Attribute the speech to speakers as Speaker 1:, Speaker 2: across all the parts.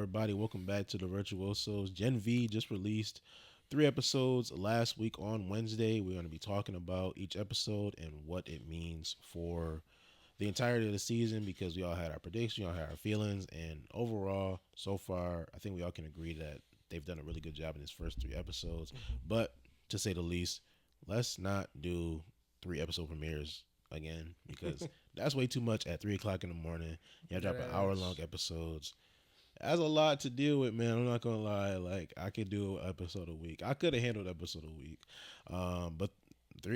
Speaker 1: everybody. Welcome back to the Virtuosos. Gen V just released 3 episodes last week on Wednesday. We're going to be talking about each episode and what it means for the entirety of the season, because we all had our predictions, we all had our feelings, and overall, so far, I think we all can agree that they've done a really good job in these first 3 episodes. But to say the least, let's not do 3 episode premieres again, because that's way too much at 3 o'clock in the morning. You have to drop an hour-long episodes. That's a lot to deal with, man. I'm not gonna lie. Like, I could do an episode a week. I could have handled an episode a week, but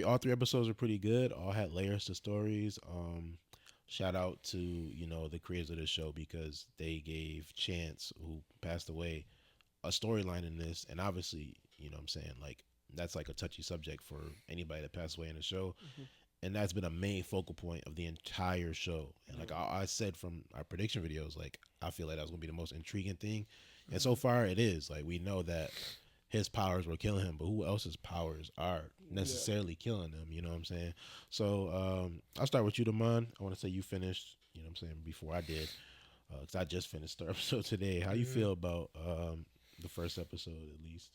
Speaker 1: all 3 episodes are pretty good. All had layers to stories. Shout out to the creators of the show, because they gave Chance, who passed away, a storyline in this, and obviously, what I'm saying, like, that's like a touchy subject for anybody that passed away in the show. And that's been a main focal point of the entire show. And like I said from our prediction videos, like, I feel like that was going to be the most intriguing thing. And so far it is. Like, we know that his powers were killing him, but who else's powers are necessarily killing him? You know what I'm saying? So I'll start with you, Damon. I want to say you finished, before I did. Because I just finished the episode today. How you feel about the first episode, at least?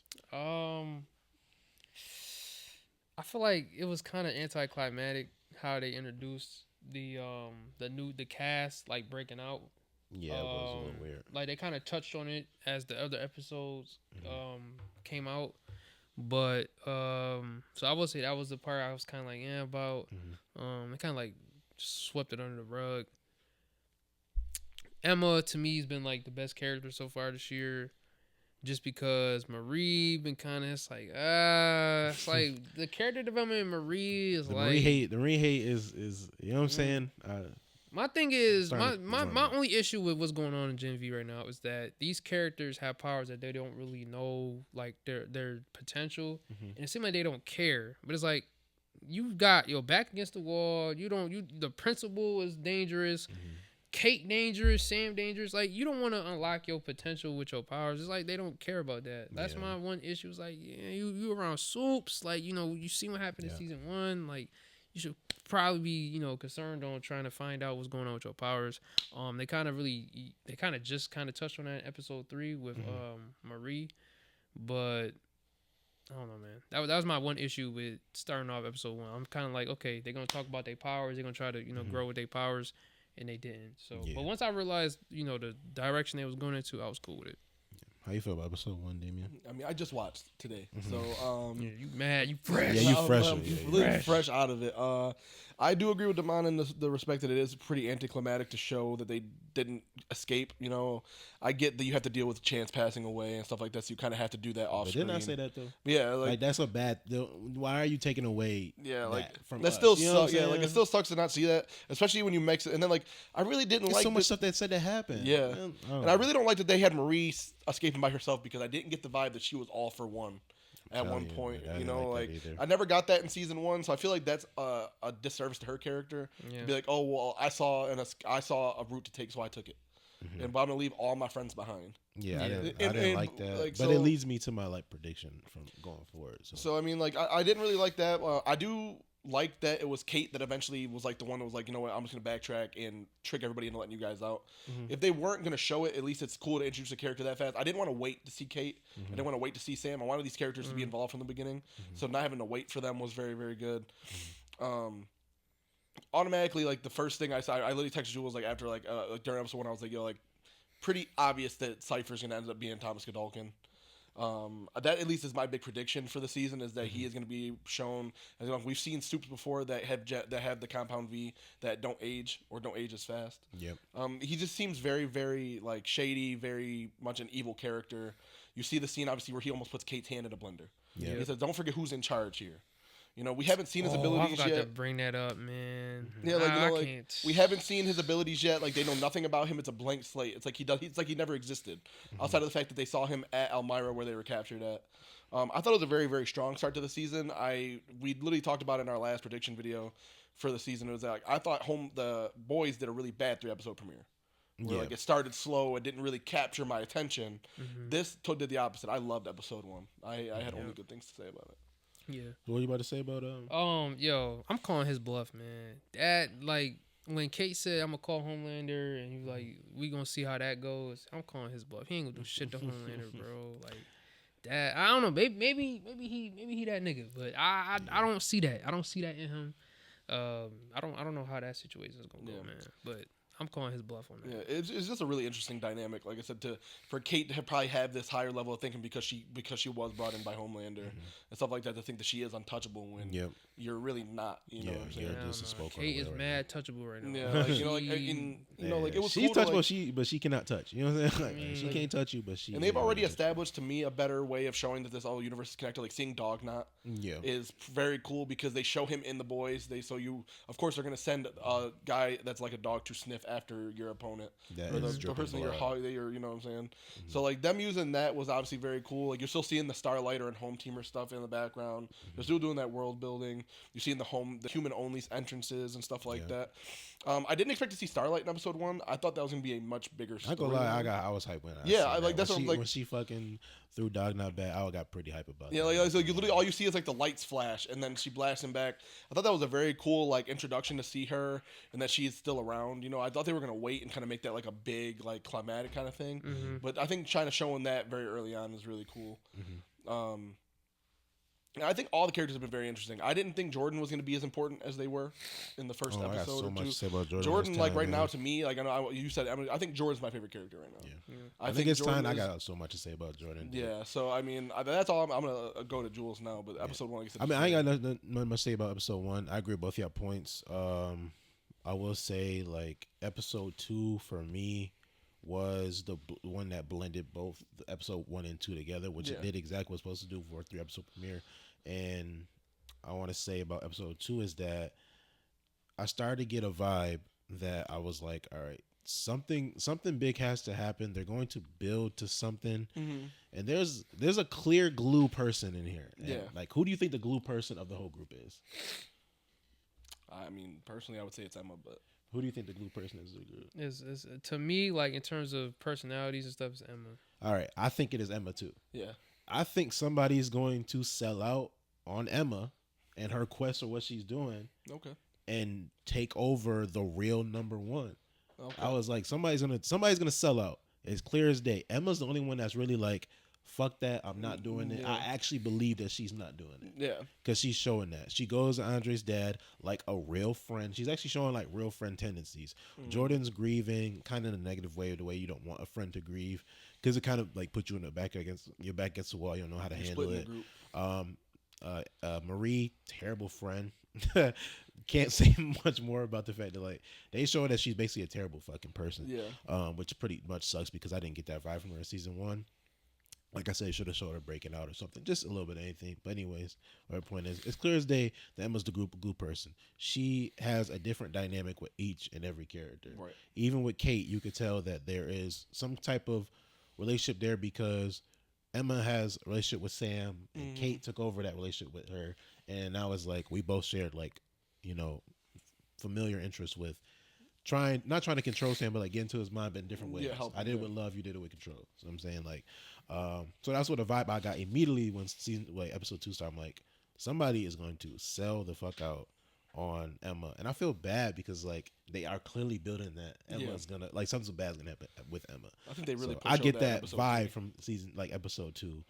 Speaker 2: I feel like it was kind of anticlimactic how they introduced the cast, like, breaking out.
Speaker 1: Yeah, it was a little weird.
Speaker 2: Like, they kind of touched on it as the other episodes came out, but so I would say that was the part I was kind of like about. They kind of like swept it under the rug. Emma, to me, has been like the best character so far this year. Just because Marie been kind of, it's like the character development in Marie is
Speaker 1: the
Speaker 2: like
Speaker 1: the Marie hate is you know what I'm saying.
Speaker 2: My thing is my only issue with what's going on in Gen V right now is that these characters have powers that they don't really know, like, their potential, and it seems like they don't care. But it's like, you got your back against the wall. The principal is dangerous. Kate dangerous, Sam dangerous. Like, you don't want to unlock your potential with your powers. It's like they don't care about that. That's my one issue. It's like, you around Soups. Like, you see what happened in season 1. Like, you should probably be, concerned on trying to find out what's going on with your powers. They kind of just touched on that in episode 3 with Marie, but I don't know, man. That was my one issue with starting off episode 1. I'm kind of like, okay, they're gonna talk about their powers. They're gonna try to grow with their powers. And they didn't. So, but once I realized, the direction they was going into, I was cool with it.
Speaker 1: How you feel about episode 1, Damien?
Speaker 3: I mean, I just watched today, so
Speaker 2: you mad? You fresh?
Speaker 1: Yeah, you fresh.
Speaker 3: I'm fresh out of it. I do agree with Damon in the respect that it is pretty anticlimactic to show that they didn't escape. I get that you have to deal with Chance passing away and stuff like that, so you kind of have to do that off screen.
Speaker 1: Didn't I say that though?
Speaker 3: Yeah,
Speaker 1: like that's a bad. Why are you taking away?
Speaker 3: Yeah, like
Speaker 1: from
Speaker 3: that
Speaker 1: us?
Speaker 3: still sucks. Yeah, like it still sucks to not see that, especially when you mix it. And then like I really didn't
Speaker 1: There's
Speaker 3: like
Speaker 1: so much stuff that said that happened.
Speaker 3: Yeah, and I really don't like that they had Marie escaping by herself, because I didn't get the vibe that she was all for one. At one point, I never got that in season 1, so I feel like that's a disservice to her character. To be like, oh well, I saw a route to take, so I took it, but I'm gonna leave all my friends behind.
Speaker 1: Yeah, I didn't like that, like, but it leads me to my prediction from going forward. So
Speaker 3: I mean, like, I didn't really like that. I do like that it was Kate that eventually was like the one that was like, you know what, I'm just gonna backtrack and trick everybody into letting you guys out. If they weren't gonna show it, at least it's cool to introduce a character that fast. I didn't want to wait to see Kate. I didn't want to wait to see Sam. I wanted these characters to be involved from the beginning. So not having to wait for them was very, very good. Automatically, like, the first thing I saw, I literally texted Jules like after like during episode 1, I was like, yo, like, pretty obvious that Cypher's gonna end up being Thomas Godolkin. That at least is my big prediction for the season, is that he is going to be shown. As we've seen Soups before that have the compound V that don't age as fast.
Speaker 1: Yep.
Speaker 3: He just seems very, very like shady, very much an evil character. You see the scene obviously where he almost puts Kate's hand in a blender. Yeah. He says, "Don't forget who's in charge here." We haven't seen his abilities yet.
Speaker 2: I forgot to bring that up, man.
Speaker 3: Yeah, like, we haven't seen his abilities yet. Like, they know nothing about him. It's a blank slate. It's like he never existed, outside of the fact that they saw him at Elmira where they were captured at. I thought it was a very, very strong start to the season. We literally talked about it in our last prediction video for the season. It was like, I thought the boys did a really bad 3-episode premiere. Where, like, it started slow. It didn't really capture my attention. This did the opposite. I loved episode 1. I had only good things to say about it.
Speaker 2: Yeah.
Speaker 1: What are you about to say about
Speaker 2: yo, I'm calling his bluff, man. That, like, when Kate said I'm gonna call Homelander and he was like, we gonna see how that goes. I'm calling his bluff. He ain't gonna do shit to Homelander, bro. Like that. I don't know. Maybe he that nigga, but I don't see that. I don't see that in him. I don't know how that situation is gonna go, man. But I'm calling his bluff on that.
Speaker 3: Yeah, it's just a really interesting dynamic. Like I said, for Kate to probably have this higher level of thinking because she was brought in by Homelander and stuff like that, to think that she is untouchable when you're really not. You know what I'm saying?
Speaker 2: Kate is mad touchable right now.
Speaker 3: Yeah, like it was.
Speaker 1: She's
Speaker 3: cool
Speaker 1: touchable, but she cannot touch. You know what I'm saying? Like, she can't touch you, but she.
Speaker 3: And they've already established to me a better way of showing that this whole universe is connected. Like seeing Dognot is very cool because they show him in The Boys. Of course, they're gonna send a guy that's like a dog to sniff after your opponent or the person that you're, you know what I'm saying? Mm-hmm. So like them using that was obviously very cool. Like you're still seeing the Starlighter and Home Teamer stuff in the background. They're still doing that world building. You're seeing the human only entrances and stuff like that. I didn't expect to see Starlight in episode 1. I thought that was gonna be a much bigger story.
Speaker 1: I go lie, I was hyped when when she fucking threw Dognot back. I got pretty hype about that.
Speaker 3: Yeah, like so you literally all you see is like the lights flash and then she blasts him back. I thought that was a very cool like introduction to see her and that she is still around. You know, I thought they were gonna wait and kind of make that like a big like climatic kind of thing. Mm-hmm. But I think China showing that very early on is really cool. Mm-hmm. I think all the characters have been very interesting. I didn't think Jordan was going to be as important as they were in the first episode. I got so much to say about Jordan like right now to me, like I know you said, I think Jordan's my favorite character right now.
Speaker 1: Yeah. I think it's Jordan time. I got so much to say about Jordan.
Speaker 3: Yeah, so I mean that's all. I'm gonna go to Jules now, but episode 1.
Speaker 1: I mean, I ain't got nothing much to say about episode 1. I agree with both your points. I will say like episode 2 for me was the one that blended both the episode 1 and 2 together, which it did exactly what it was supposed to do for a 3-episode premiere. And I want to say about episode 2 is that I started to get a vibe that I was like, all right, something big has to happen. They're going to build to something. Mm-hmm. And there's a clear glue person in here. And like, who do you think the glue person of the whole group is?
Speaker 3: I mean, personally, I would say it's Emma, but
Speaker 1: who do you think the glue person is of the group?
Speaker 2: Is to me, like in terms of personalities and stuff, it's Emma.
Speaker 1: All right, I think it is Emma too.
Speaker 3: Yeah.
Speaker 1: I think somebody is going to sell out on Emma and her quest for what she's doing.
Speaker 3: Okay.
Speaker 1: And take over the real number 1. Okay. I was like, somebody's gonna sell out. It's clear as day. Emma's the only one that's really like, fuck that, I'm not doing it. I actually believe that she's not doing it.
Speaker 3: Yeah.
Speaker 1: Because she's showing that. She goes to Andre's dad like a real friend. She's actually showing like real friend tendencies. Mm-hmm. Jordan's grieving kind of in a negative way, the way you don't want a friend to grieve. Because it kind of like puts you in the back against the wall. You don't know how to handle it. Marie, terrible friend. Can't say much more about the fact that like they show that she's basically a terrible fucking person. Yeah. Which pretty much sucks because I didn't get that vibe from her in season 1. Like I said, should have showed her breaking out or something. Just a little bit of anything. But anyways, my point is, it's clear as day that Emma's the glue person. She has a different dynamic with each and every character. Right. Even with Kate, you could tell that there is some type of relationship there because Emma has a relationship with Sam and Kate took over that relationship with her. And now it's like we both shared like, you know, familiar interests with not trying to control Sam, but like get into his mind, but in different ways. Yeah, I did it with love, you did it with control. So I'm saying like, so that's what the vibe I got immediately when episode 2 started. I'm like, somebody is going to sell the fuck out on Emma, and I feel bad because like they are clearly building that Emma's gonna like something bad's gonna happen with Emma.
Speaker 3: I think they really.
Speaker 1: I get that vibe from episode 2,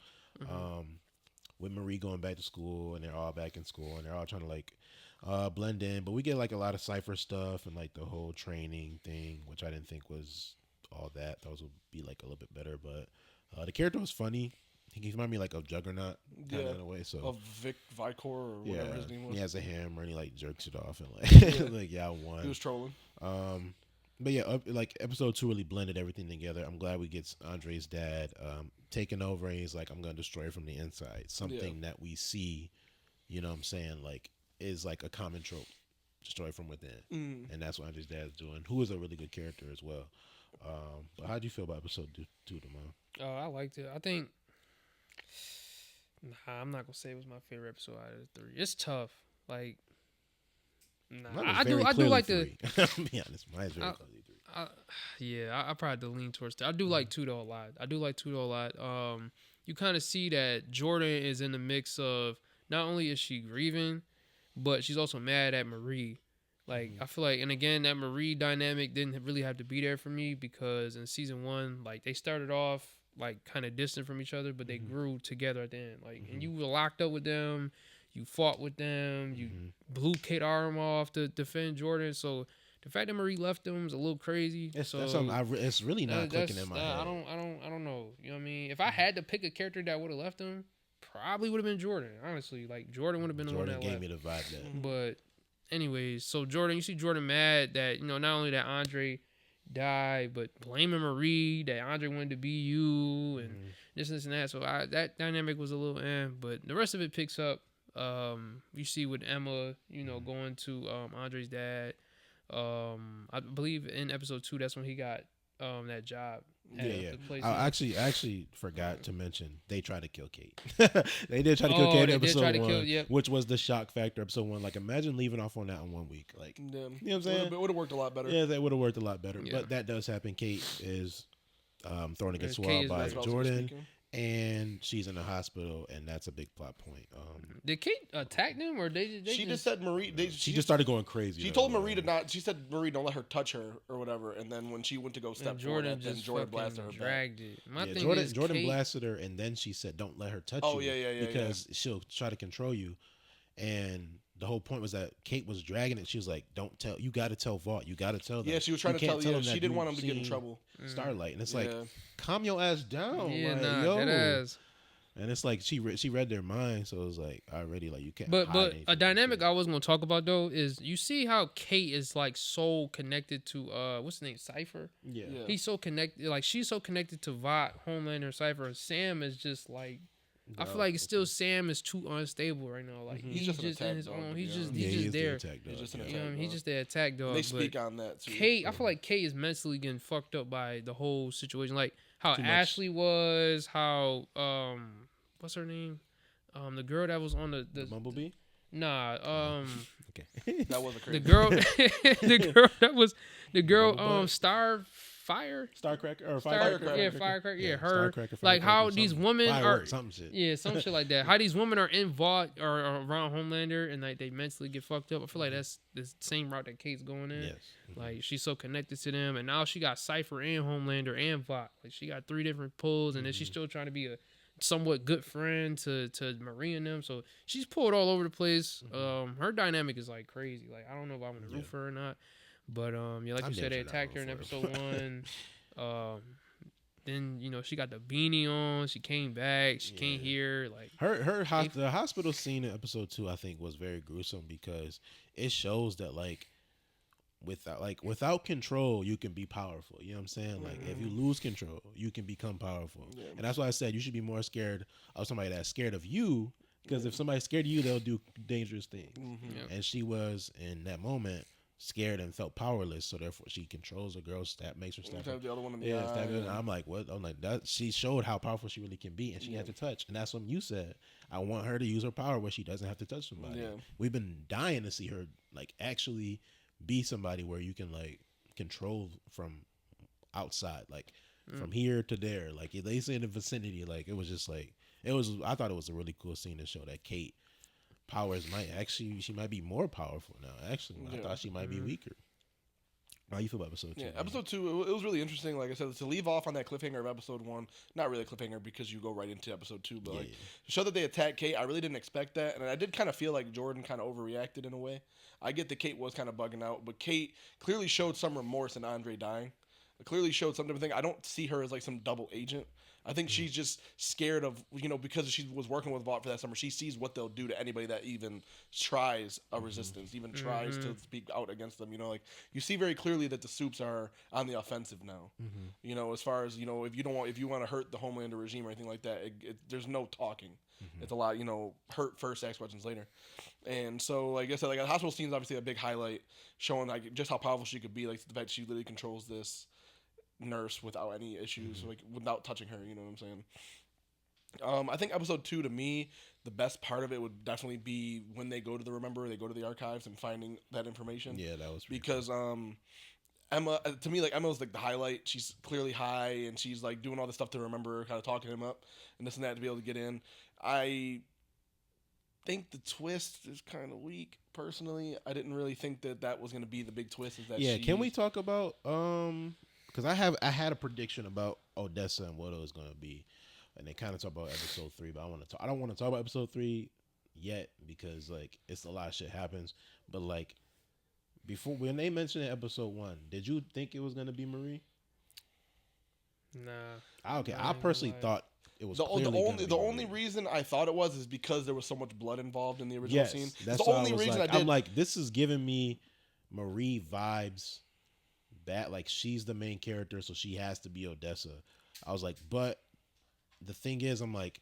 Speaker 1: with Marie going back to school and they're all back in school and they're all trying to like blend in, but we get like a lot of Cypher stuff and like the whole training thing, which I didn't think was all that. Those would be like a little bit better, but the character was funny. He reminded me like of Juggernaut kind of in a way. So
Speaker 3: of Vic Vicor or whatever his name was.
Speaker 1: He has a hammer and he like jerks it off and like like I won.
Speaker 3: He was trolling.
Speaker 1: But yeah, like episode 2 really blended everything together. I'm glad we get Andre's dad taking over and he's like, I'm gonna destroy it from the inside. Something that we see, you know what I'm saying, like is like a common trope. Destroy from within. And that's what Andre's dad is doing, who is a really good character as well. But how do you feel about episode 2 tomorrow?
Speaker 2: Oh, I liked it. I think I'm not gonna say it was my favorite episode out of the 3. It's tough. Like I do like the
Speaker 1: I'll be honest, mine's very clearly 3.
Speaker 2: Yeah, I probably do lean towards 3. I do like 2 though a lot. You kind of see that Jordan is in the mix of not only is she grieving, but she's also mad at Marie Like I feel like, and again, that Marie dynamic didn't really have to be there for me because in season 1, like they started off like kind of distant from each other, but they grew together at the end. Like, and you were locked up with them, you fought with them, you blew Kate arm off to defend Jordan. So the fact that Marie left them was a little crazy.
Speaker 1: That's
Speaker 2: so
Speaker 1: something it's really not clicking in my head.
Speaker 2: I don't know. You know what I mean? If I had to pick a character that would have left them, probably would have been Jordan. Honestly, like Jordan would have been the one that
Speaker 1: gave
Speaker 2: left.
Speaker 1: me the vibe that.
Speaker 2: But anyways, so Jordan, you see Jordan mad that, you know, not only that Andre died, but blaming Marie that Andre wanted to be you and this and that. So that dynamic was a little but the rest of it picks up. You see with Emma, you know, going to Andre's dad. I believe in episode 2, that's when he got that job.
Speaker 1: Yeah. I actually forgot to mention they tried to kill Kate. They did try to kill Kate in episode 1, which was the shock factor. Episode 1, like imagine leaving off on that in 1 week. Like, you know what I'm saying?
Speaker 3: It would have worked a lot better.
Speaker 1: Yeah, that would have worked a lot better. Yeah. But that does happen. Kate is thrown against the wall by Jordan. And she's in the hospital, and that's a big plot point.
Speaker 2: Did Kate attack them, or they
Speaker 3: she just said Marie.
Speaker 1: She just started going crazy.
Speaker 3: She told Marie to not. She said Marie don't let her touch her or whatever. And then when she went to go step forward, then Jordan blasted her
Speaker 2: dragged
Speaker 3: back.
Speaker 2: It. My thing is
Speaker 1: Jordan blasted her, and then she said, "Don't let her touch you."
Speaker 3: Yeah.
Speaker 1: Because she'll try to control you. And the whole point was that Kate was dragging it. She was like, "Don't tell. You got to tell Vaught. You got to tell them."
Speaker 3: Yeah, she was trying to tell them. She didn't want him to get in trouble.
Speaker 1: Starlight, and it's like, calm your ass down.
Speaker 2: Yeah,
Speaker 1: like,
Speaker 2: that ass.
Speaker 1: And it's like she read their mind, so it was like already like you can't.
Speaker 2: But a dynamic I was gonna talk about though is you see how Kate is like so connected to what's his name, Cypher.
Speaker 1: Yeah.
Speaker 2: He's so connected, like she's so connected to Vought, Homelander, Cypher. Sam is just like. I feel like still Sam is too unstable right now. Like he's just in his own. He's just there.
Speaker 3: He's just an attack dog.
Speaker 2: He's just the attack dog.
Speaker 3: They speak on that too.
Speaker 2: Kate, I feel like Kate is mentally getting fucked up by the whole situation. Like how Ashley was, how what's her name? The girl that was on the
Speaker 1: Bumblebee?
Speaker 2: Nah,
Speaker 1: okay.
Speaker 3: That was a crazy.
Speaker 2: the girl Starcracker or Firecracker. Yeah, Firecracker. Yeah, her. Like how these women are
Speaker 1: some shit.
Speaker 2: Yeah, some shit like that. How these women are in Vought or around Homelander and like they mentally get fucked up. I feel like that's the same route that Kate's going in.
Speaker 1: Yes.
Speaker 2: Like she's so connected to them, and now she got Cypher and Homelander and Vought. Like she got 3 different pulls, and then she's still trying to be a somewhat good friend to Marie and them. So she's pulled all over the place. Her dynamic is like crazy. Like I don't know if I want to root for her or not. But like you said, they attacked her in episode 1. Then she got the beanie on. She came back. She came here. Like
Speaker 1: the hospital scene in episode 2, I think, was very gruesome because it shows that without control, you can be powerful. You know what I'm saying? Like if you lose control, you can become powerful. Yeah. And that's why I said you should be more scared of somebody that's scared of you. Because if somebody's scared of you, they'll do dangerous things. And she was in that moment scared and felt powerless, so therefore she controls a girl, makes her stab
Speaker 3: the other one in the eye.
Speaker 1: And I'm like, what? I'm like, that she showed how powerful she really can be, and she had to touch, and that's what you said. I want her to use her power where she doesn't have to touch somebody. Yeah. We've been dying to see her like actually be somebody where you can like control from outside, like from here to there, like they say in the vicinity. Like it was just like I thought it was a really cool scene to show that Kate powers she might be more powerful now. Actually, I thought she might be weaker. How you feel about episode 2?
Speaker 3: Yeah, episode 2, it was really interesting. Like I said, to leave off on that cliffhanger of episode 1, not really a cliffhanger because you go right into episode 2, but to show that they attacked Kate, I really didn't expect that, and I did kind of feel like Jordan kind of overreacted in a way. I get that Kate was kind of bugging out, but Kate clearly showed some remorse in Andre dying. It clearly showed some different thing. I don't see her as like some double agent. I think she's just scared of, because she was working with Vought for that summer. She sees what they'll do to anybody that even tries a resistance, even tries to speak out against them. Like you see very clearly that the Supes are on the offensive now. As far as if you want to hurt the Homelander regime or anything like that, there's no talking. It's a lot, hurt first, ask questions later. And so, like I said, like the hospital scene is obviously a big highlight, showing like just how powerful she could be. Like the fact she literally controls this nurse without any issues, like without touching her, you know what I'm saying? I think episode 2 to me, the best part of it would definitely be when they go to they go to the archives and finding that information.
Speaker 1: Yeah, that was
Speaker 3: because Emma, to me, like Emma's like the highlight. She's clearly high and she's like doing all this stuff to remember, kind of talking him up and this and that to be able to get in. think the twist is kind of weak. Personally, I didn't really think that was going to be the big twist. Is that
Speaker 1: can we talk about because I had a prediction about Odessa and what it was going to be, and they kind of talk about episode 3, but I don't want to talk about episode 3 yet because like it's a lot of shit happens, but like before when they mentioned it episode 1, did you think it was going to be Marie?
Speaker 2: Nah.
Speaker 1: I personally thought it was
Speaker 3: the only reason I thought it was is because there was so much blood involved in the original scene.
Speaker 1: That's the only reason I did. I'm like, this is giving me Marie vibes. That like she's the main character, so she has to be Odessa. I was like, but the thing is, I'm like,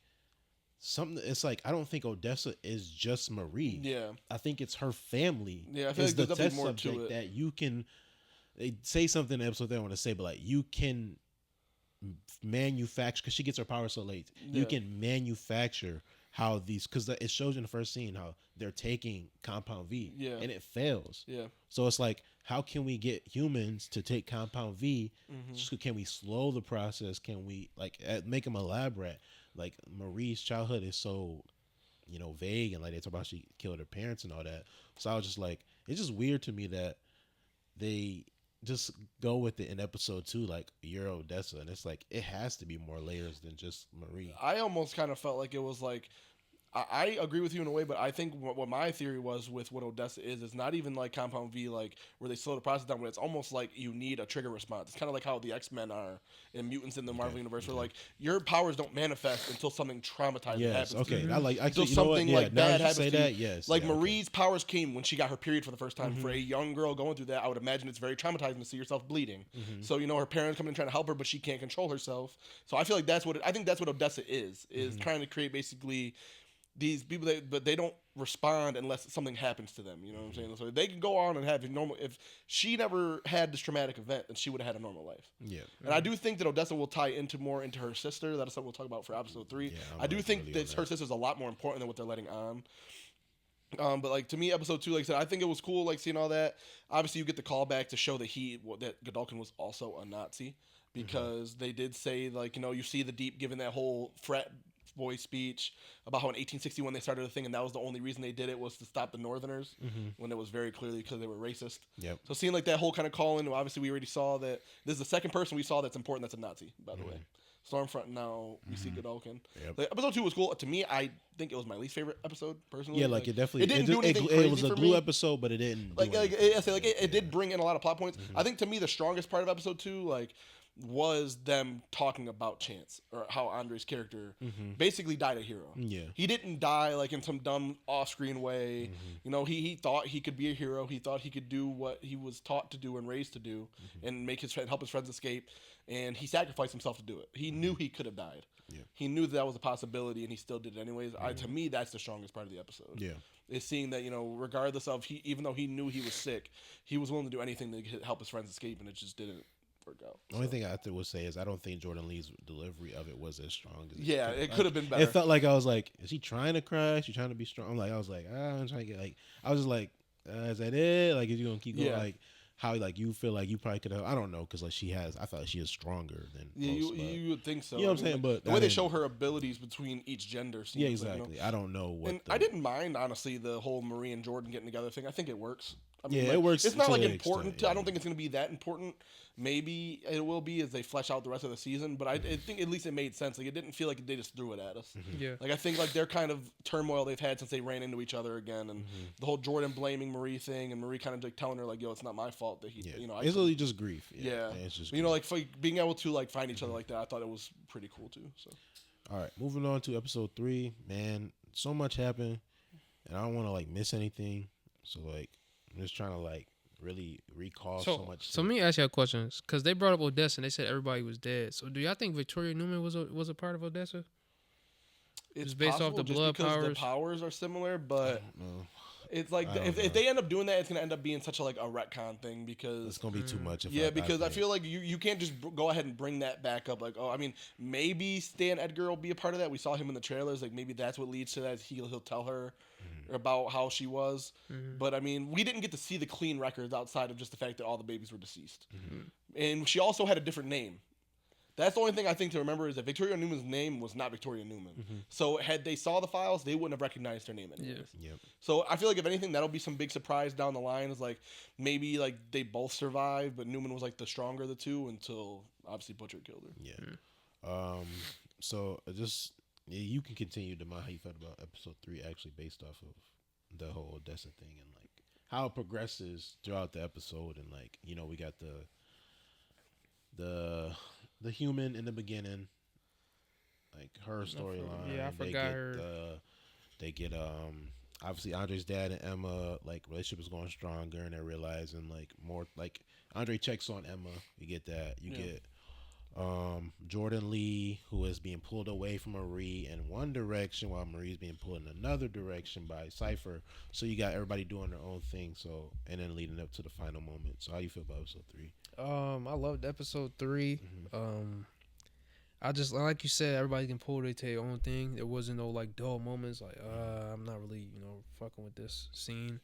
Speaker 1: it's like I don't think Odessa is just Marie.
Speaker 3: Yeah,
Speaker 1: I think it's her family.
Speaker 3: Yeah, I feel like there's
Speaker 1: the test
Speaker 3: more
Speaker 1: subject
Speaker 3: to it.
Speaker 1: that you can. They say something in the episode that I want to say, but like you can manufacture because she gets her power so late. You can manufacture how these because it shows you in the first scene how they're taking Compound V, and it fails.
Speaker 3: Yeah,
Speaker 1: so it's like how can we get humans to take Compound V? Can we slow the process? Can we like make them elaborate? Like Marie's childhood is so vague and like they talk about she killed her parents and all that. So I was just like, it's just weird to me that they just go with it in episode 2, like you're Odessa, and it's like it has to be more layers than just Marie.
Speaker 3: I almost kind of felt like it was like I agree with you in a way, but I think what my theory was with what Odessa is not even like Compound V, like where they slow the process down, but it's almost like you need a trigger response. It's kind of like how the X-Men are in mutants in the Marvel universe, where like your powers don't manifest until something traumatizing happens.
Speaker 1: Okay,
Speaker 3: to
Speaker 1: I like actually
Speaker 3: until something like bad happens
Speaker 1: say
Speaker 3: to
Speaker 1: that.
Speaker 3: you.
Speaker 1: Yes,
Speaker 3: like Marie's powers came when she got her period for the first time. For a young girl going through that, I would imagine it's very traumatizing to see yourself bleeding. So her parents coming and trying to help her, but she can't control herself. So I feel like that's what Odessa is trying to create basically these people but they don't respond unless something happens to them. You know what I'm saying? So they can go on and have normal. If she never had this traumatic event, then she would have had a normal life.
Speaker 1: Yeah.
Speaker 3: And I do think that Odessa will tie more into her sister. That is something we'll talk about for episode 3. Yeah, I do think that her sister's a lot more important than what they're letting on. But like to me, episode 2, like I said, I think it was cool, like seeing all that. Obviously, you get the callback to show that that Godolkin was also a Nazi because they did say like you see the Deep giving that whole frat boy speech about how in 1861 they started a thing and that was the only reason they did it was to stop the Northerners when it was very clearly because they were racist. Yep. So seeing like that whole kind of calling, obviously we already saw that this is the second person we saw that's important that's a Nazi, by the way. Stormfront, now we see Godolkin. Yep. Like, episode 2 was cool. To me, I think it was my least favorite episode, personally.
Speaker 1: Yeah, like it definitely...
Speaker 3: It didn't do anything crazy
Speaker 1: it was a glue episode, but it didn't
Speaker 3: it did bring in a lot of plot points. I think to me, the strongest part of episode 2, was them talking about Chance, or how Andre's character basically died a hero. Yeah, he didn't die like in some dumb off-screen way. He thought he could be a hero. He thought he could do what he was taught to do and raised to do, and help his friends escape. And he sacrificed himself to do it. He knew he could have died. Yeah. He knew that was a possibility, and he still did it anyways. To me, that's the strongest part of the episode. Yeah, is seeing that regardless of even though he knew he was sick, he was willing to do anything to help his friends escape, and it just didn't.
Speaker 1: The only thing I would say is I don't think Jordan Lee's delivery of it was as strong as
Speaker 3: it could have been better.
Speaker 1: It felt like I was like, is she trying to cry? Is she trying to be strong? I was like, I'm trying to get I was just like, is that it? Like, is you gonna keep going? Like, how you feel like you probably could have? I don't know because I thought she is stronger than most,
Speaker 3: you would think so.
Speaker 1: You know what I'm saying? But
Speaker 3: the way they show her abilities between each gender seems
Speaker 1: exactly. I don't know what.
Speaker 3: And I didn't mind honestly the whole Marie and Jordan getting together thing. I think it works.
Speaker 1: It works.
Speaker 3: It's not important. I don't think it's going to be that important. Maybe it will be as they flesh out the rest of the season. But I think at least it made sense. Like it didn't feel like they just threw it at us. Yeah. Like I think like their kind of turmoil they've had since they ran into each other again, and the whole Jordan blaming Marie thing, and Marie kind of like telling her like, "Yo, it's not my fault that he."
Speaker 1: It's really just grief.
Speaker 3: Yeah.
Speaker 1: It's just
Speaker 3: like being able to like find each other like that. I thought it was pretty cool too. So.
Speaker 1: All right, moving on to episode 3. Man, so much happened, and I don't want to like miss anything. So like, I'm just trying to really recall so much.
Speaker 2: So let me ask you a question, because they brought up Odessa and they said everybody was dead. So do y'all think Victoria Newman was a part of Odessa?
Speaker 3: It's
Speaker 2: based off the blood powers.
Speaker 3: The powers are similar, but it's like if they end up doing that, it's gonna end up being such a retcon thing because
Speaker 1: it's gonna be too much.
Speaker 3: I feel like you can't just go ahead and bring that back up. Like, maybe Stan Edgar will be a part of that. We saw him in the trailers. Like maybe that's what leads to that. He'll tell her about how she was. But we didn't get to see the clean records outside of just the fact that all the babies were deceased. And she also had a different name. That's the only thing I think to remember is that Victoria Newman's name was not Victoria Newman.
Speaker 1: Mm-hmm.
Speaker 3: So had they saw the files, they wouldn't have recognized her name anymore.
Speaker 1: Yep.
Speaker 3: So I feel like if anything, that'll be some big surprise down the line. Is like maybe like they both survived, but Newman was like the stronger of the two until obviously Butcher killed her.
Speaker 1: Yeah. So you can continue to mind how you felt about episode 3, actually based off of the whole Odessa thing and like how it progresses throughout the episode, and like we got the human in the beginning, like her storyline.
Speaker 2: Yeah, I forgot her.
Speaker 1: They get obviously Andre's dad and Emma like relationship is going stronger, and they're realizing like more like Andre checks on Emma. You get that. You get Jordan Lee, who is being pulled away from Marie in one direction while Marie's being pulled in another direction by Cypher. So you got everybody doing their own thing. So and then leading up to the final moment. So how you feel about episode 3?
Speaker 2: I loved episode 3. I just like you said, everybody can pull their own thing. There wasn't no like dull moments. Like I'm not really fucking with this scene.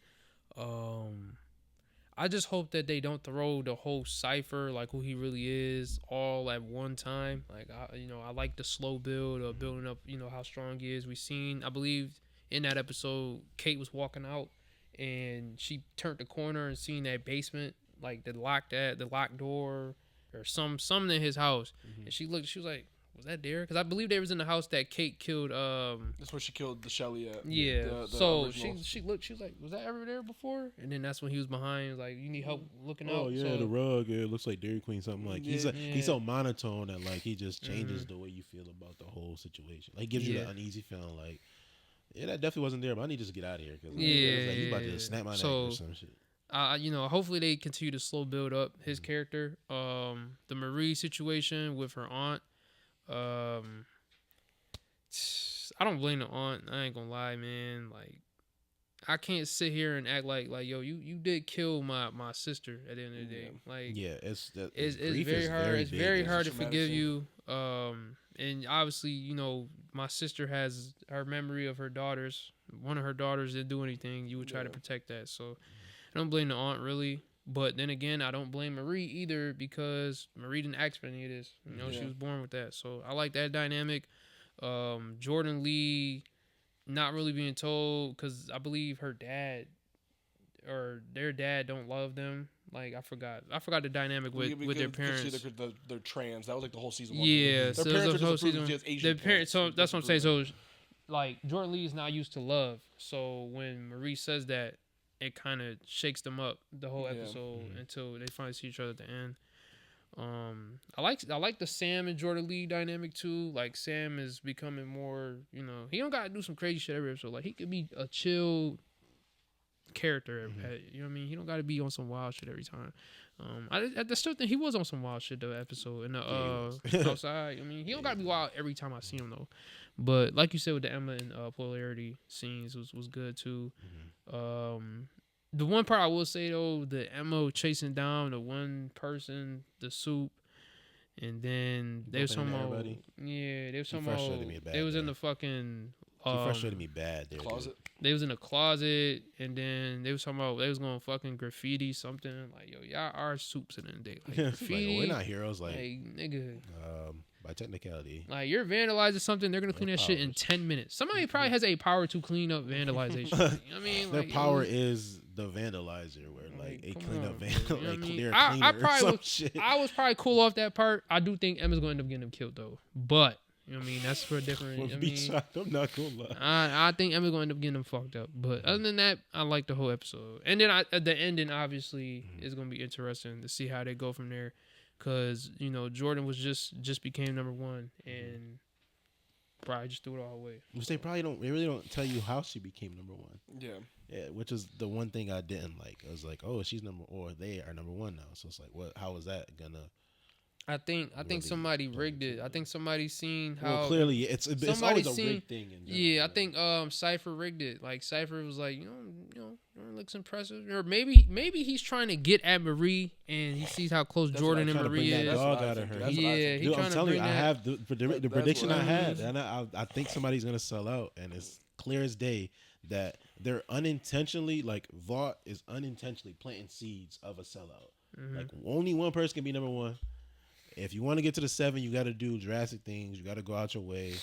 Speaker 2: I just hope that they don't throw the whole Cypher, like who he really is, all at one time. Like I like the slow build of building up, how strong he is. I believe in that episode, Kate was walking out and she turned the corner and seen that basement, like the locked door or something in his house, and she was like, was that there? Because I believe they was in the house that Kate killed.
Speaker 3: That's where she killed the Shelly at.
Speaker 2: Yeah. So she looked. She was like, "Was that ever there before?" And then that's when he was behind. Like, you need help looking out.
Speaker 1: Oh yeah,
Speaker 2: so,
Speaker 1: the rug. Yeah, it looks like Dairy Queen. Something like he's so monotone that like he just changes the way you feel about the whole situation. Like, gives you that uneasy feeling. Like, yeah, that definitely wasn't there, but I need to just get out of here because he's about to snap my neck or some shit.
Speaker 2: Hopefully they continue to slow build up his character. The Marie situation with her aunt. I don't blame the aunt. I ain't gonna lie, man. Like, I can't sit here and act like yo, you did kill my sister at the end of the day. Like,
Speaker 1: yeah, it's
Speaker 2: very hard. It's very hard to forgive you. And obviously, my sister has her memory of her daughters. One of her daughters didn't do anything. You would try to protect that. So I don't blame the aunt really. But then again, I don't blame Marie either because Marie didn't ask for any of this. She was born with that. So I like that dynamic. Jordan Lee not really being told because I believe her dad or their dad don't love them. Like, I forgot the dynamic with their parents.
Speaker 3: They're trans. That was like the whole season 1.
Speaker 2: Yeah,
Speaker 3: their
Speaker 2: so
Speaker 3: parents
Speaker 2: the
Speaker 3: are
Speaker 2: whole
Speaker 3: just approved
Speaker 2: season.
Speaker 3: as Asian parents.
Speaker 2: So that's what I'm saying. So like Jordan Lee is not used to love. So when Marie says that, it kind of shakes them up the whole episode until they finally see each other at the end. I like the Sam and Jordan Lee dynamic too. Like, Sam is becoming more, he don't gotta do some crazy shit every episode. Like, he could be a chill character. You know what I mean? He don't gotta be on some wild shit every time. I still think he was on some wild shit the episode in the outside. I mean, he don't gotta be wild every time I see him though. But like you said with the Emma and polarity scenes was good too. The one part I will say though, the Emma chasing down the one person, the soup, and then they was talking about they was in the fucking
Speaker 1: She frustrated me bad there.
Speaker 3: Closet.
Speaker 2: They was in a closet, and then they was talking about they was going to fucking graffiti something. Like, yo, y'all are soups in the day. Like, graffiti.
Speaker 1: Like, we're not heroes. Like
Speaker 2: nigga.
Speaker 1: By technicality.
Speaker 2: Like, you're vandalizing something, they're going to clean that shit in 10 minutes. Somebody probably has a power to clean up vandalization. You know what I mean?
Speaker 1: Their
Speaker 2: like,
Speaker 1: power is the vandalizer, where like a clean up vandal.
Speaker 2: You know
Speaker 1: like,
Speaker 2: what I mean?
Speaker 1: clear
Speaker 2: I probably
Speaker 1: shit.
Speaker 2: I was probably cool off that part. I do think Emma's going to end up getting him killed, though. But, you know what I mean? That's for a different...
Speaker 1: I'm not gonna lie.
Speaker 2: I think Emma's going to end up getting him fucked up. But other than that, I like the whole episode. And then at the ending, obviously, is going to be interesting to see how they go from there. Because, Jordan was just became number 1. And probably just threw it all away.
Speaker 1: Which they really don't tell you how she became number 1.
Speaker 3: Yeah.
Speaker 1: Yeah, which is the one thing I didn't like. I was like, oh, they are number 1 now. So it's like, how is that gonna...
Speaker 2: I think somebody rigged it. I think somebody seen how.
Speaker 1: Well, clearly it's always a rigged thing. In general,
Speaker 2: yeah, I think Cypher rigged it. Like, Cypher was like, looks impressive, or maybe he's trying to get at Marie, and he sees how close Jordan and Marie is.
Speaker 1: Dog out of her.
Speaker 2: He's trying to bring that.
Speaker 1: I have the prediction I had, and I think somebody's gonna sell out, and it's clear as day that they're unintentionally, like, Vought is unintentionally planting seeds of a sellout. Like, only one person can be number 1. if you want to get to the 7, you got to do drastic things. You got to go out your way.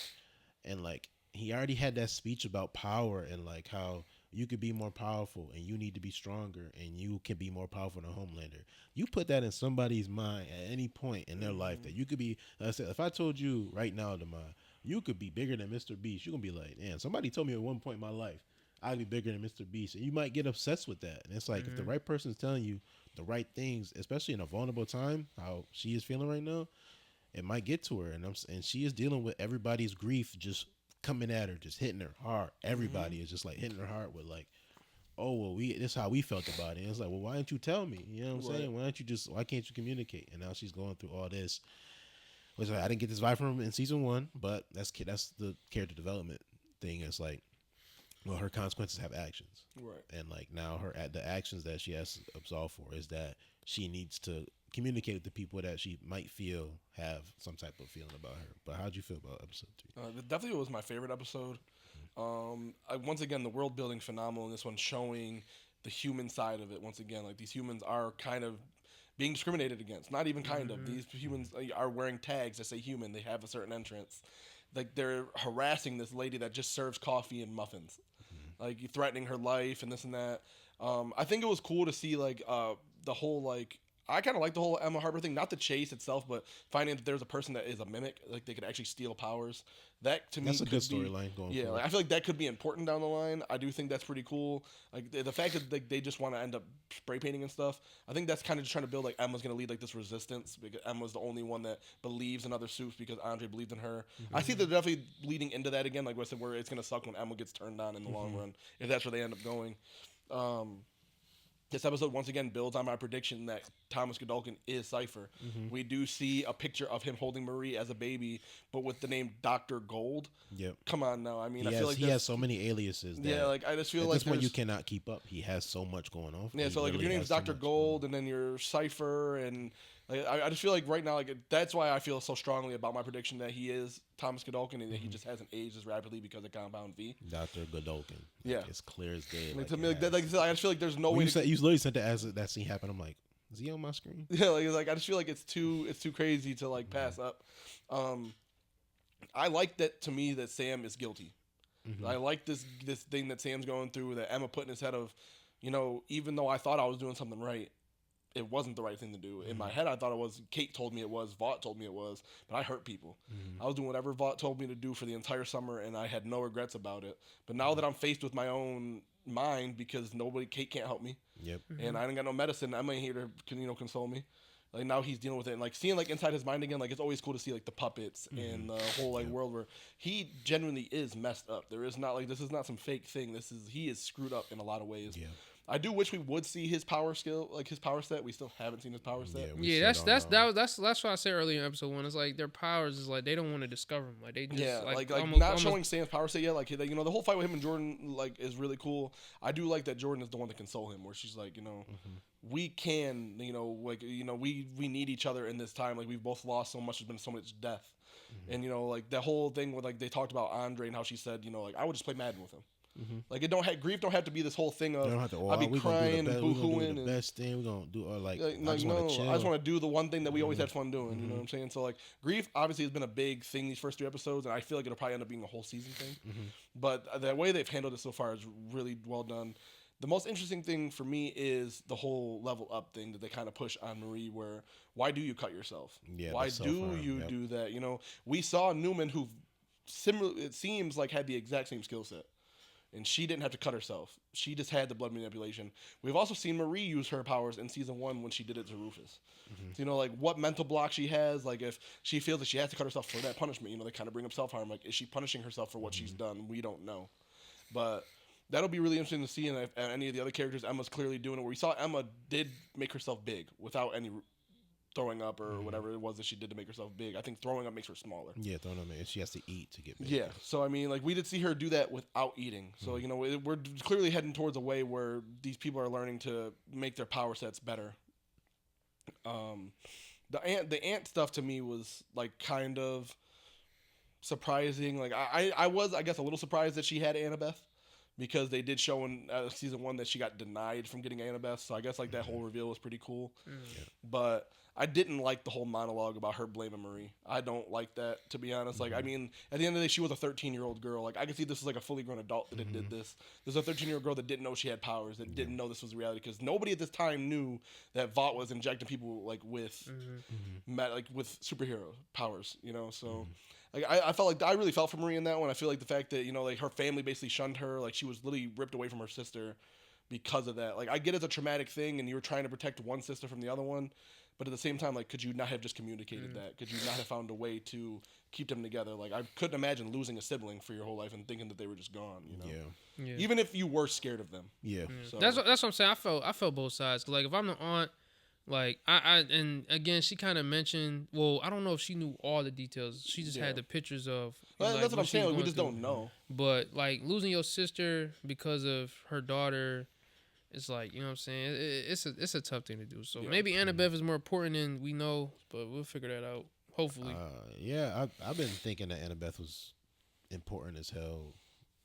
Speaker 1: And like he already had that speech about power and like how you could be more powerful and you need to be stronger and you can be more powerful than Homelander. You put that in somebody's mind at any point in their life that you could be. Like I said, if I told you right now, Damon, you could be bigger than Mr. Beast, you're gonna be like, damn, somebody told me at one point in my life I'd be bigger than Mr. Beast, and you might get obsessed with that. And it's like if the right person's telling you the right things, especially in a vulnerable time, how she is feeling right now, it might get to her, and she is dealing with everybody's grief just coming at her, just hitting her hard. Everybody is just like hitting her hard with like, oh well, this is how we felt about it. And it's like, well, why didn't you tell me? You know what I'm saying? Why can't you communicate? And now she's going through all this. Which I didn't get this vibe from her in season 1, but that's the character development thing. It's like, well, her consequences have actions,
Speaker 3: right?
Speaker 1: And like now the actions that she has to absolve for is that she needs to communicate with the people that she might feel have some type of feeling about her. But how'd you feel about episode 2?
Speaker 3: Definitely was my favorite episode. Once again, the world building phenomenal in this one, showing the human side of it. Once again, like these humans are kind of being discriminated against. Not even kind of. These humans are wearing tags that say human. They have a certain entrance. Like they're harassing this lady that just serves coffee and muffins, like threatening her life and this and that. I think it was cool to see like the whole like. I kind of like the whole Emma Harper thing, not the chase itself, but finding that there's a person that is a mimic, like they could actually steal powers. That to me,
Speaker 1: that's a good storyline going.
Speaker 3: Yeah, like, I feel like that could be important down the line. I do think that's pretty cool. Like the fact that they just want to end up spray painting and stuff. I think that's kind of just trying to build like Emma's gonna lead like this resistance because Emma's the only one that believes in other suits because Andre believed in her. I see they're definitely leading into that again. Like I said, where it's gonna suck when Emma gets turned on in the long run if that's where they end up going. This episode once again builds on my prediction that Thomas Godolkin is Cypher. We do see a picture of him holding Marie as a baby, but with the name Dr. Gold.
Speaker 1: Yep.
Speaker 3: Come on now. I mean,
Speaker 1: I feel like he has so many aliases.
Speaker 3: Yeah, like I just feel like
Speaker 1: this one you cannot keep up. He has so much going on.
Speaker 3: Yeah, so like if your name's Dr. Gold and then you're Cypher and like, I just feel like right now, like that's why I feel so strongly about my prediction that he is Thomas Godolkin and that he just hasn't aged as rapidly because of Compound V.
Speaker 1: Dr. Godolkin.
Speaker 3: Yeah,
Speaker 1: it's clear as day.
Speaker 3: Like, to me, like I just feel like there's no way.
Speaker 1: You literally sent that as that scene happened. I'm like, is he on my screen?
Speaker 3: Yeah, like I just feel like it's too crazy to like pass up. I like that to me that Sam is guilty. I like this thing that Sam's going through that Emma put in his head of, even though I thought I was doing something right, it wasn't the right thing to do. In my head, I thought it was. Kate told me it was. Vought told me it was. But I hurt people. I was doing whatever Vought told me to do for the entire summer, and I had no regrets about it. But now that I'm faced with my own mind because Kate can't help me.
Speaker 1: Yep.
Speaker 3: And I didn't got no medicine. I'm here to console me. Like now he's dealing with it, and like seeing like inside his mind again. Like it's always cool to see like the puppets and the whole like world where he genuinely is messed up. There is not like this is not some fake thing. He is screwed up in a lot of ways.
Speaker 1: Yeah.
Speaker 3: I do wish we would see his power skill, like his power set. We still haven't seen his power set.
Speaker 2: Yeah, that's what I said earlier in episode 1. It's like their powers is like they don't want to discover them. Like they just
Speaker 3: like
Speaker 2: almost,
Speaker 3: not showing Sam's power set yet. Like the whole fight with him and Jordan like is really cool. I do like that Jordan is the one to console him, where she's like, we can, we need each other in this time. Like we've both lost so much. There's been so much death, and like that whole thing where like they talked about Andre and how she said, like I would just play Madden with him. Like grief don't have to be this whole thing of I'll be crying and boo-hooing and
Speaker 1: best thing we're gonna do I
Speaker 3: just want to do the one thing that we always had fun doing. You know what I'm saying? So like grief obviously has been a big thing these first 3 episodes, and I feel like it'll probably end up being a whole season thing. But the way they've handled it so far is really well done. The most interesting thing for me is the whole level up thing that they kind of push on Marie, where why do you cut yourself? Why do you do that? We saw Newman who it seems like had the exact same skill set. And she didn't have to cut herself. She just had the blood manipulation. We've also seen Marie use her powers in season 1 when she did it to Rufus. So, like what mental block she has. Like if she feels that she has to cut herself for that punishment, they kind of bring up self-harm. Like is she punishing herself for what she's done? We don't know. But that'll be really interesting to see. And any of the other characters, Emma's clearly doing it. Where we saw Emma did make herself big without any throwing up or whatever it was that she did to make herself big. I think throwing up makes her smaller.
Speaker 1: Yeah, throwing up, and she has to eat to get big.
Speaker 3: Yeah, so I mean, like we did see her do that without eating. So we're clearly heading towards a way where these people are learning to make their power sets better. The ant stuff to me was like kind of surprising. Like I was, I guess, a little surprised that she had Annabeth because they did show in season 1 that she got denied from getting Annabeth. So I guess like that whole reveal was pretty cool. But I didn't like the whole monologue about her blaming Marie. I don't like that, to be honest. Like, I mean, at the end of the day, she was a 13-year-old girl. Like, I can see this is like a fully grown adult that did this. There's a 13-year-old girl that didn't know she had powers, that didn't know this was reality, because nobody at this time knew that Vought was injecting people like with, with superhero powers. You know, so. Like I felt like I really felt for Marie in that one. I feel like the fact that like her family basically shunned her, like she was literally ripped away from her sister because of that. Like I get it's a traumatic thing, and you were trying to protect one sister from the other one, but at the same time, like could you not have just communicated that? Could you not have found a way to keep them together? Like I couldn't imagine losing a sibling for your whole life and thinking that they were just gone. You know,
Speaker 2: Yeah.
Speaker 3: Even if you were scared of them.
Speaker 2: Yeah.
Speaker 3: So.
Speaker 2: That's what I'm saying. I felt both sides. 'Cause, like if I'm the aunt. Like and again, she kind of mentioned. Well, I don't know if she knew all the details. She just had the pictures of.
Speaker 3: Well,
Speaker 2: like,
Speaker 3: that's what I'm saying. Like, we just don't know.
Speaker 2: But like losing your sister because of her daughter, it's like you know what I'm saying. It's a tough thing to do. So maybe Annabeth is more important than we know, but we'll figure that out. Hopefully.
Speaker 1: I've been thinking that Annabeth was important as hell.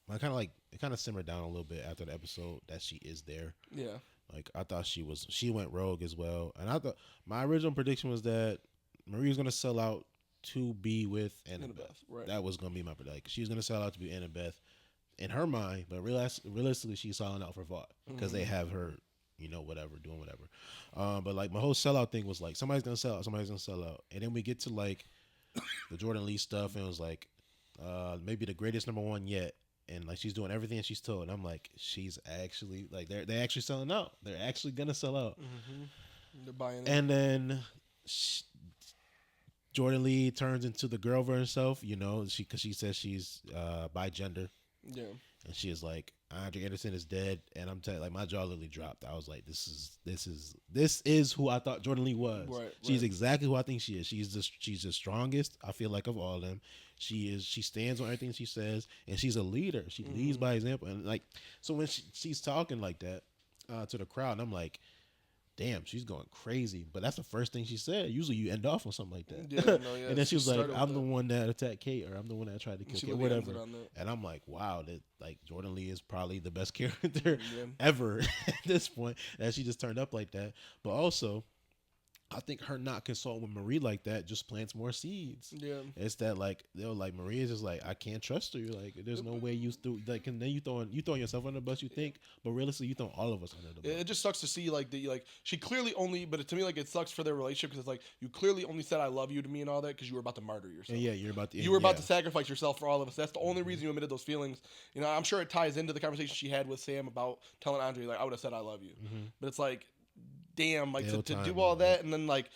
Speaker 1: I kind of simmered down a little bit after the episode that she is there.
Speaker 3: Yeah.
Speaker 1: Like I thought she went rogue as well, and I thought my original prediction was that Marie was gonna sell out to be with Annabeth.
Speaker 3: Right.
Speaker 1: That was gonna be my prediction. She was gonna sell out to be Annabeth in her mind, but realistically, she's selling out for Vought because they have her, doing whatever. But like my whole sellout thing was like somebody's gonna sell out, and then we get to like the Jordan Lee stuff, and it was like maybe the greatest number one yet. And like she's doing everything she's told, and I'm like, she's actually like they're actually selling out. They're actually gonna sell out.
Speaker 3: They're buying it.
Speaker 1: And then Jordan Lee turns into the girl for herself, because she says she's bi gender.
Speaker 3: Yeah.
Speaker 1: And she is like, Andre Anderson is dead, and I'm telling like my jaw literally dropped. I was like, this is who I thought Jordan Lee was.
Speaker 3: Right,
Speaker 1: She's exactly who I think she is. She's the strongest, I feel like, of all of them. She stands on everything she says, and she's a leader. She leads by example. And like, so when she's talking like that to the crowd, and I'm like, damn, she's going crazy. But that's the first thing she said. Usually you end off on something like that. Yeah, and then she was like, I'm the one that attacked Kate, or I'm the one that tried to kill Kate, whatever. And I'm like, wow, that like Jordan Lee is probably the best character ever at this point, that she just turned up like that. But also, I think her not consulting with Marie like that just plants more seeds. Yeah, it's that like they're like Marie is just like, I can't trust her. You're like, there's no way you still like, and then you throwing yourself under the bus. You think, but realistically, you throwing all of us under the bus.
Speaker 3: It just sucks to see like she clearly only, but to me like it sucks for their relationship because it's like you clearly only said I love you to me and all that because you were about to martyr yourself.
Speaker 1: And you were
Speaker 3: about to sacrifice yourself for all of us. That's the only reason you admitted those feelings. I'm sure it ties into the conversation she had with Sam about telling Andre like I would have said I love you, but it's like, damn, like to do all that and then like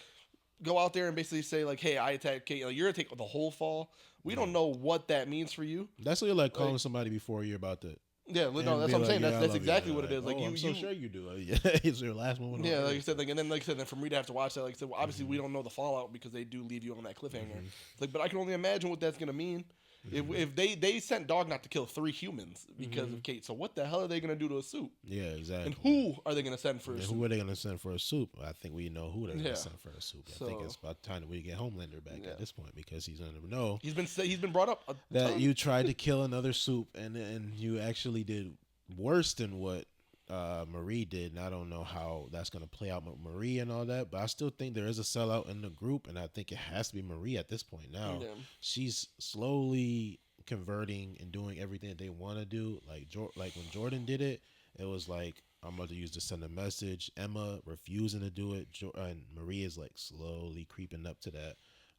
Speaker 3: go out there and basically say like, hey, I attacked Kate. Like, you're gonna take the whole fall. We don't know what that means for you.
Speaker 1: That's what you're like calling somebody before you're about to.
Speaker 3: Yeah, no, that's what I'm saying. That's exactly what it is. Like,
Speaker 1: I'm so sure you do. It's your last moment.
Speaker 3: Yeah, like I said, and then for me to have to watch that, like I said, well, obviously we don't know the fallout because they do leave you on that cliffhanger. It's like, but I can only imagine what that's gonna mean. If they sent Dogknot to kill 3 humans because of Kate, so what the hell are they gonna do to a soup?
Speaker 1: Yeah, exactly.
Speaker 3: And who are they gonna send for a soup?
Speaker 1: Who are they gonna send for a soup? I think we know who they're gonna send for a soup. I think it's about time that we get Homelander back at this point because he's gonna know.
Speaker 3: He's been brought up
Speaker 1: that you tried to kill another soup and you actually did worse than what Marie did, and I don't know how that's going to play out with Marie and all that, but I still think there is a sellout in the group, and I think it has to be Marie at this point now. Yeah. She's slowly converting and doing everything that they want to do. Like when Jordan did it, it was like, I'm about to use to send a message. Emma refusing to do it, and Marie is like slowly creeping up to that.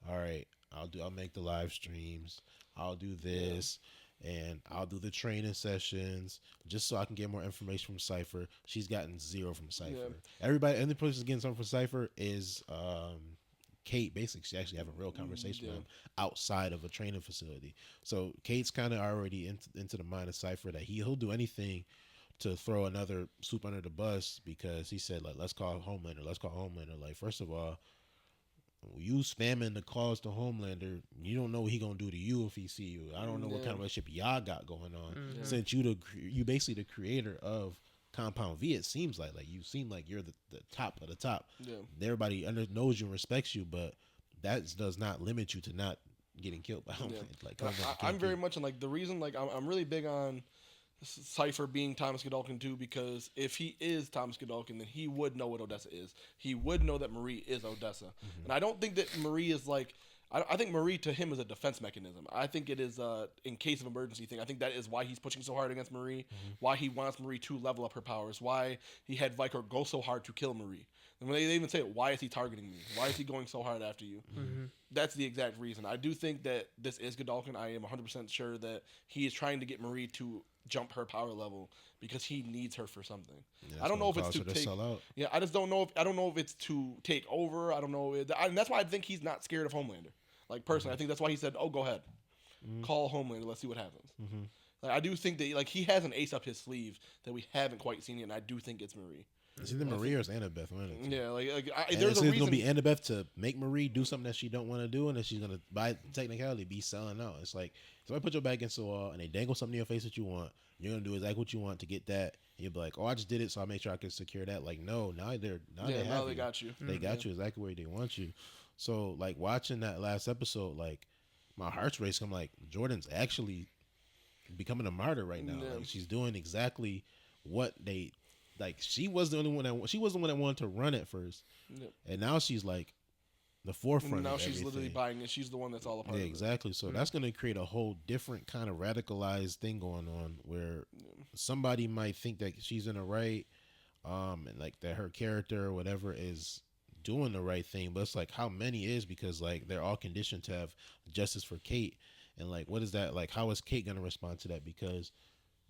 Speaker 1: All right, I'll make the live streams. I'll do this. Yeah. And I'll do the training sessions just so I can get more information from Cypher. She's gotten 0 from Cypher. Yeah. Everybody, any person that's getting something from Cypher is Kate. Basically, she actually having a real conversation with him outside of a training facility. So Kate's kind of already into the mind of Cypher that he'll do anything to throw another soup under the bus because he said, like, let's call Homelander. Like, first of all, you spamming the calls to Homelander, you don't know what he gonna do to you if he see you. I don't know what kind of relationship y'all got going on. Since you basically the creator of Compound V, it seems like you seem like you're the top of the top. Yeah. Everybody knows you and respects you, but that does not limit you to not getting killed by Homelander.
Speaker 3: Like I'm very much in like the reason like I'm really big on Cypher being Thomas Godolkin too, because if he is Thomas Godolkin, then he would know what Odessa is. He would know that Marie is Odessa, and I don't think that Marie is like. I think Marie to him is a defense mechanism. I think it is in case of emergency thing. I think that is why he's pushing so hard against Marie, why he wants Marie to level up her powers, why he had Vicar go so hard to kill Marie. And when they even say, why is he targeting me? Why is he going so hard after you? That's the exact reason. I do think that this is Godolkin. I am 100% sure that he is trying to get Marie to jump her power level because he needs her for something.
Speaker 1: Yeah,
Speaker 3: I don't know if it's to take. Yeah, I just don't know. I don't know if it's to take over. I don't know. And that's why I think he's not scared of Homelander. Like personally, I think that's why he said, "Oh, go ahead, call Homelander. Let's see what happens." Like I do think that like he has an ace up his sleeve that we haven't quite seen yet, and I do think it's Marie.
Speaker 1: It's either Marie or it's Annabeth.
Speaker 3: Yeah,
Speaker 1: there's a reason. It's gonna be Annabeth to make Marie do something that she don't want to do, and then she's gonna, by technicality, be selling out. It's like somebody put your back against the wall and they dangle something in your face that you want. You're gonna do exactly what you want to get that. And you'll be like, "Oh, I just did it, so I make sure I can secure that." Like, no, now they
Speaker 3: got you.
Speaker 1: They got you exactly where they want you. So, like watching that last episode, like my heart's racing. I'm like, Jordan's actually becoming a martyr right now.
Speaker 3: Yeah.
Speaker 1: Like she's doing exactly what they. Like she was the only one that wanted to run at first, and now she's like the forefront.
Speaker 3: Now
Speaker 1: of
Speaker 3: she's
Speaker 1: everything.
Speaker 3: literally buying it. She's the one that's all a part of it.
Speaker 1: Exactly. So that's going to create a whole different kind of radicalized thing going on, where somebody might think that she's in the right, and like that her character or whatever is doing the right thing, but it's like how many is, because like they're all conditioned to have justice for Kate, and like what is that like? How is Kate going to respond to that? Because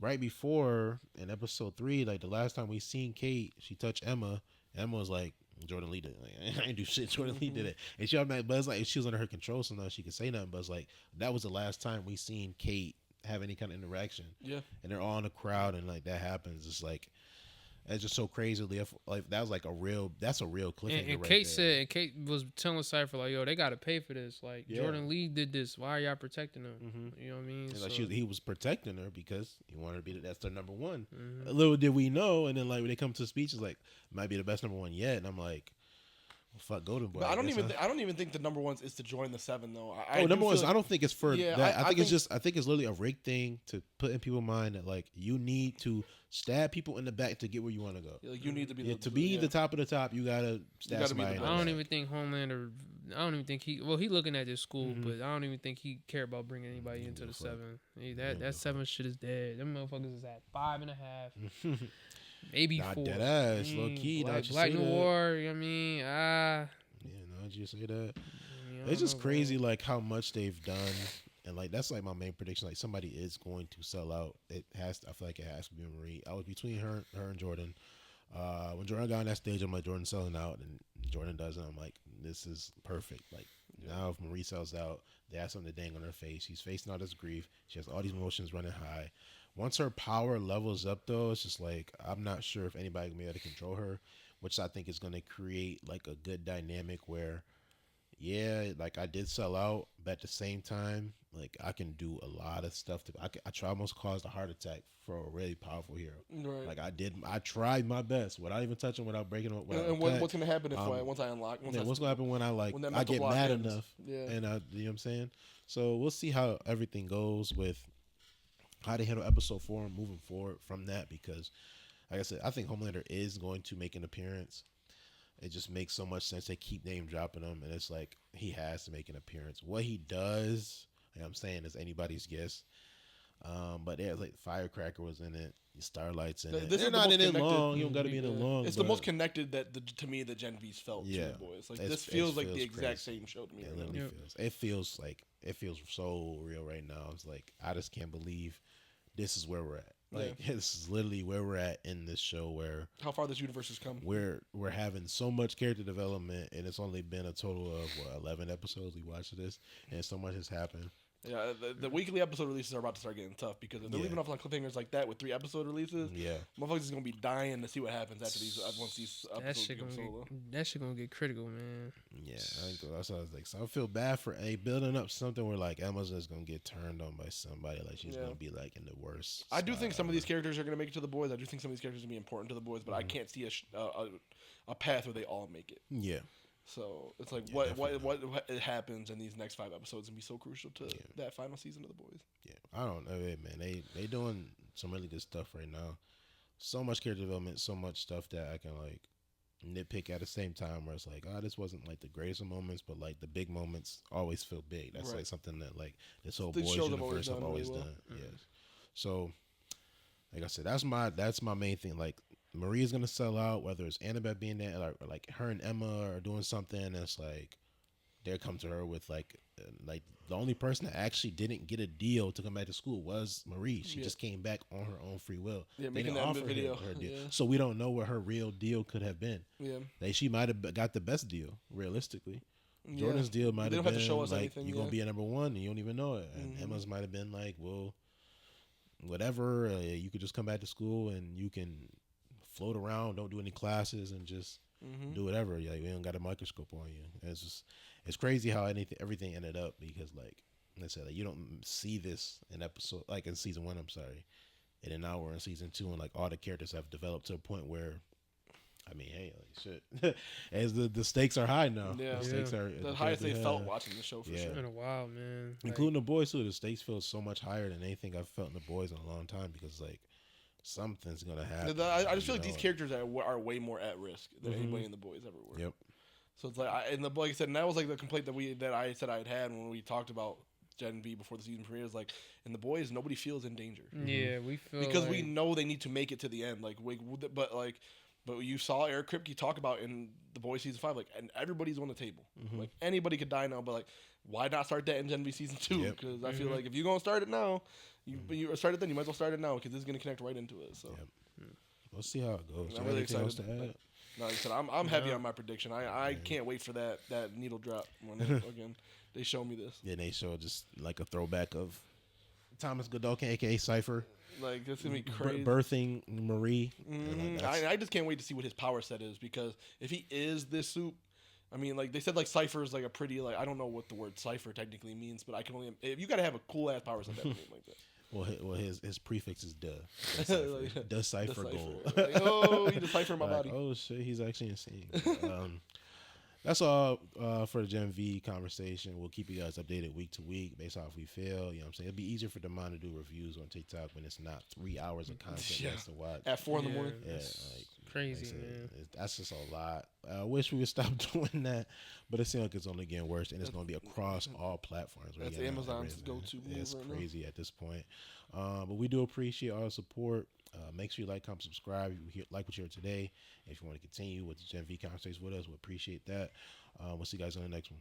Speaker 1: right before in episode 3, like the last time we seen Kate, she touched Emma. Emma was like, Jordan Lee did it. Like, I ain't do shit. Jordan Lee did it. And she but it's like she was under her control, so now she could say nothing. But it's like that was the last time we seen Kate have any kind of interaction.
Speaker 3: Yeah.
Speaker 1: And they're all in the crowd, and like that happens. It's like it's just so crazily like that was like a real cliffhanger.
Speaker 2: And
Speaker 1: right
Speaker 2: Kate
Speaker 1: there.
Speaker 2: said, and Kate was telling Cypher like, "Yo, they got to pay for this. Like Jordan Lee did this. Why are y'all protecting him? You know what I mean?"
Speaker 1: And like he was protecting her because he wanted to be that's their number one. Little did we know, and then like when they come to the speech, it's like might be the best number one yet, and I'm like, well, fuck Golden Boy.
Speaker 3: But I don't even think the number one is to join the 7 though.
Speaker 1: Number one. I don't think it's for
Speaker 3: Yeah,
Speaker 1: that. I think it's literally a rigged thing to put in people's mind that like you need to stab people in the back to get where you want to go.
Speaker 3: Like you need to be
Speaker 1: the top of the top. You gotta stab somebody.
Speaker 2: I don't even think Homelander. I don't even think he looking at this school, but I don't even think he care about bringing anybody into the 7. That 7 shit is dead. Them motherfuckers is at 5.5. Maybe
Speaker 1: not
Speaker 3: 4.
Speaker 1: Dead ass, low key.
Speaker 2: Black Noir. You know what I mean?
Speaker 1: Yeah, no, did you say that? It's just crazy, like how much they've done, and like that's like my main prediction. Like somebody is going to sell out. I feel like it has to be Marie. I was between her and Jordan. When Jordan got on that stage, I'm like, Jordan's selling out, and Jordan doesn't. I'm like, this is perfect. Like now, if Marie sells out, they have something to dang on her face. She's facing all this grief. She has all these emotions running high. Once her power levels up, though, it's just like I'm not sure if anybody can be able to control her, which I think is going to create like a good dynamic where, yeah, like I did sell out, but at the same time, like I can do a lot of stuff. I almost caused a heart attack for a really powerful hero.
Speaker 3: Right.
Speaker 1: Like I tried my best without even touching, without breaking.
Speaker 3: And what's going to happen if once I unlock?
Speaker 1: What's going to happen when I get mad enough?
Speaker 3: Yeah.
Speaker 1: And you know what I'm saying? So we'll see how everything goes with how they handle episode 4 and moving forward from that, because like I said, I think Homelander is going to make an appearance. It just makes so much sense. They keep name dropping him, and it's like he has to make an appearance. What he does, like I'm saying, is anybody's guess. But there's like Firecracker was in it, Starlight's in it. They're not in it long. You don't got to be in it long.
Speaker 3: It's the most connected to me that Gen V's felt to the boys. Like this feels like the exact same show to me.
Speaker 1: It literally feels. It feels so real right now. It's like I just can't believe this is where we're at. Like this is literally where we're at in this show. Where
Speaker 3: how far this universe has come.
Speaker 1: We're having so much character development, and it's only been a total of 11 episodes we watched this, and so much has happened.
Speaker 3: Yeah, the weekly episode releases are about to start getting tough because if they're leaving off on cliffhangers like that with 3 episode releases, motherfuckers is gonna be dying to see what happens after once these episodes become solo.
Speaker 2: That shit gonna get critical, man.
Speaker 1: Yeah, that's what I was like. So I feel bad for building up something where like Emma's just gonna get turned on by somebody, like she's gonna be like in the worst.
Speaker 3: I do think some of these characters are gonna make it to the boys. I do think some of these characters are gonna be important to the boys, but I can't see a path where they all make it.
Speaker 1: Yeah.
Speaker 3: So it's like what happens in these next 5 episodes and be so crucial to that final season of the boys.
Speaker 1: Yeah, I don't know, man. They doing some really good stuff right now. So much character development, so much stuff that I can like nitpick at the same time. Where it's like, oh, this wasn't like the greatest of moments, but like the big moments always feel big. That's like something that like this whole boys universe have always done. Yes. So, like I said, that's my main thing. Like Maria's gonna sell out, whether it's Annabelle being there, or like her and Emma are doing something that's like they come to her with like the only person that actually didn't get a deal to come back to school was Marie. She just came back on her own free will.
Speaker 3: Yeah, making that video.
Speaker 1: Her deal. Yeah. So we don't know what her real deal could have been. Yeah, like she might have got the best deal realistically. Jordan's deal might have been to show us like anything, you're gonna be a number one and you don't even know it. And Emma's might have been like, well, whatever. You could just come back to school and you can float around, don't do any classes, and just do whatever. Like we don't got a microscope on you. And it's crazy how everything ended up because like I said, like you don't see this in episode like in season 1. I'm sorry, and then now we're in season 2, and like all the characters have developed to a point where, I mean, hey, like shit, as the stakes are high now.
Speaker 3: Yeah, the stakes are the highest they felt watching the show for sure.
Speaker 2: It's been a while, man.
Speaker 1: Including the boys too. The stakes feel so much higher than anything I've felt in the boys in a long time because like something's gonna happen.
Speaker 3: I just feel like these characters are way more at risk than anybody in the boys ever were.
Speaker 1: Yep.
Speaker 3: So it's like, like I said, and that was like the complaint that I said I'd had when we talked about Gen V before the season premiere. Is like in the boys, nobody feels in danger.
Speaker 2: Yeah, we feel
Speaker 3: because we know they need to make it to the end. Like but you saw Eric Kripke talk about in the boys season 5, like, and everybody's on the table. Like anybody could die now, but like, why not start that in Gen V season 2? Because I feel like if you're gonna start it now, you start it then. You might as well start it now because this is gonna connect right into it. So
Speaker 1: we'll see how it goes.
Speaker 3: I'm really excited. No, like I said, I'm heavy on my prediction. I can't wait for that needle drop when again they show me this.
Speaker 1: Yeah, they show just like a throwback of Thomas Godolkin, aka Cypher.
Speaker 3: Like this is gonna be crazy.
Speaker 1: Birthing Marie.
Speaker 3: I just can't wait to see what his power set is because if he is this soup, I mean, like they said, like Cypher is like a pretty like I don't know what the word Cypher technically means, but I can only if you got to have a cool ass power set that name like that.
Speaker 1: Well, his prefix is duh. Duh Cypher goal.
Speaker 3: Like, oh, he deciphered my body.
Speaker 1: Oh shit, he's actually insane. That's all for the Gen V conversation. We'll keep you guys updated week to week based off we feel. You know what I'm saying? It'd be easier for Damon to do reviews on TikTok when it's not 3 hours of content to watch.
Speaker 3: At 4 in the morning?
Speaker 1: Yeah.
Speaker 2: Crazy, man.
Speaker 1: That's just a lot. I wish we would stop doing that, but it seems like it's only getting worse, and it's going to be across all platforms.
Speaker 3: That's Amazon's go-to move.
Speaker 1: It's crazy at this point. But we do appreciate all the support. Make sure you like, comment, subscribe. If you like what you heard today, if you want to continue with the Gen V conversations with us, we appreciate that. We'll see you guys on the next one.